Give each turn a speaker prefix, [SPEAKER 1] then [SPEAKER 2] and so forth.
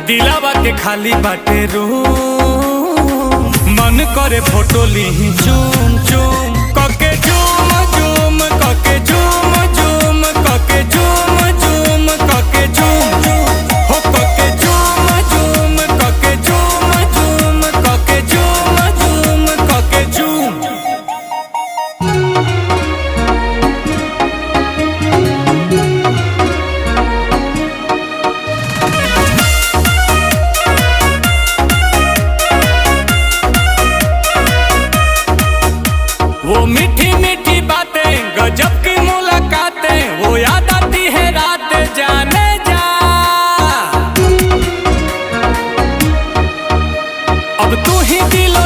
[SPEAKER 1] दिलावा के खाली बाटे रूम, मन करे फोटो ली चूम चूम कके झूम झूम कके झूम झूम कके झूम झूम कके झूम हो कके झूम झूम कके झूम झूम कके झूम झूम कके झूम। वो मीठी मीठी बातें गजब की मुलाकातें वो याद आती है रात जाने जा। अब तू ही दिलो